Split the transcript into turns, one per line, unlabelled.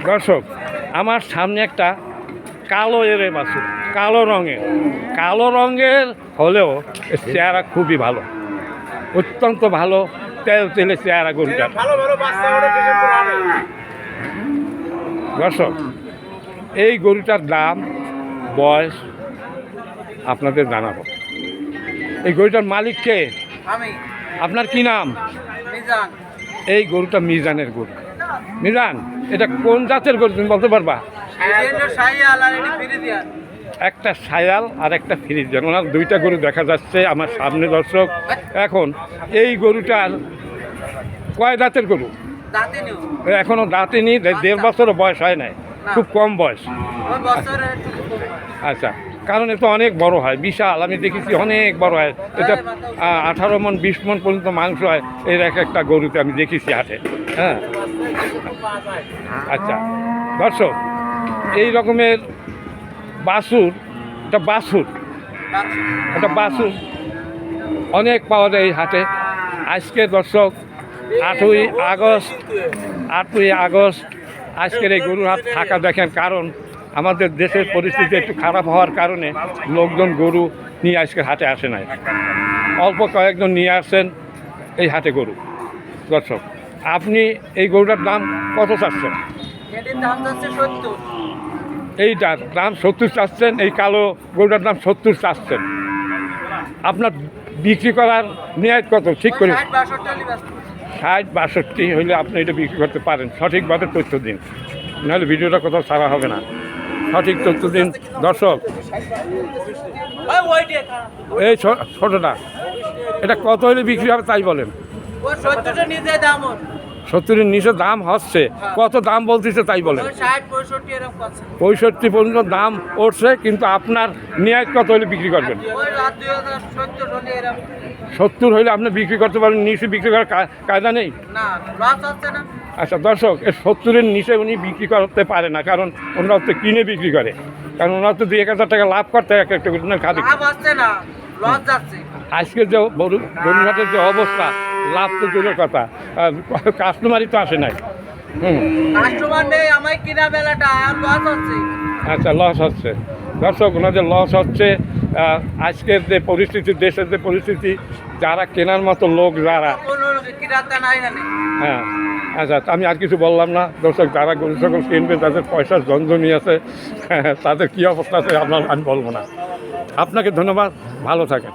দর্শক, আমার সামনে একটা কালো এরে বাছুর, কালো রঙের হলেও চেহারা খুবই ভালো, অত্যন্ত ভালো তেলে চেহারা গরুটার। দর্শক, এই গরুটার দাম বয়স আপনাদের জানাবো। এই গরুটার মালিক কে? আপনার কি নাম? এই গরুটা মিজানের গরু। মিজান, এটা কোন জাতের গরু তুমি বলতে পারবা? একটা সায়াল আর একটা ফ্রিজিয়ান, ওনার দুইটা গরু দেখা যাচ্ছে আমার সামনে। দর্শক, এখন এই গরুটার কয় দাঁতের গরু? এখনো দাঁতেনি, 1.5 বছরও বয়স হয় নাই, খুব কম বয়স। আচ্ছা, কারণ এটা অনেক বড় হয়, বিশাল, আমি দেখেছি অনেক বড় হয়। এটা 18 মণ 20 মণ পর্যন্ত মাংস হয় এর একটা গরুতে, আমি দেখেছি হাটে। হ্যাঁ, আচ্ছা দর্শক, এই রকমের বাছুর, এটা বাছুর অনেক পাওয়া যায় এই হাটে। আজকে দর্শক 8ই আগস্ট আজকের এই গরুর হাট থাকা দেখেন, কারণ আমাদের দেশের পরিস্থিতি একটু খারাপ হওয়ার কারণে লোকজন গরু নিয়ে আজকের হাটে আসে নাই, অল্প কয়েকজন নিয়ে আসছেন এই হাটে গরু। দর্শক, আপনি এই গরুটার দাম কত চাচ্ছেন? এইটার দাম 70 চাচ্ছেন, এই কালো গরুটার দাম 70 চাচ্ছেন। আপনার বিক্রি করার নিয়ত কত ঠিক করে? 60-62 হইলে আপনি এটা বিক্রি করতে পারেন। সঠিকভাবে তথ্য দিন, নাহলে ভিডিওটা কোথাও ছাড়া হবে না। সঠিক তথ্য দিন। দর্শক, এই ছোটটা এটা কত হইলে বিক্রি হবে তাই বলেন? 70-এর নিচে দাম হচ্ছে, কত দাম বলতেছে তাই বলেন? 65 পর্যন্ত দাম উঠছে, কিন্তু আপনার নিয়ত কত হলে বিক্রি করবেন? 70 হইলে আপনি বিক্রি করতে পারেন, নিচে বিক্রি করার কায়দা নেই। আচ্ছা দর্শক, এর 70-এর নিচে উনি বিক্রি করতে পারে না, কারণ ওনারা তো কিনে বিক্রি করে, কারণ ওনারা তো 2-1000 টাকা লাভ করতে একটা খাদ্য। আজকের যে গরুহাটের যে অবস্থা, লাভ তো দূরের কথা, কাস্টমারই তো আসে নাই। আচ্ছা, লস হচ্ছে। দর্শক, ওনাদের লস হচ্ছে। আজকের যে পরিস্থিতি, দেশের যে পরিস্থিতি, যারা কেনার মতো লোক যারা, হ্যাঁ আচ্ছা, আমি আর কিছু বললাম না। দর্শক, যারা গরু ছাগল কিনবে তাদের পয়সার জঞ্জনি আছে, তাদের কী অবস্থা আছে আমি বলবো না। আপনাকে ধন্যবাদ, ভালো থাকেন।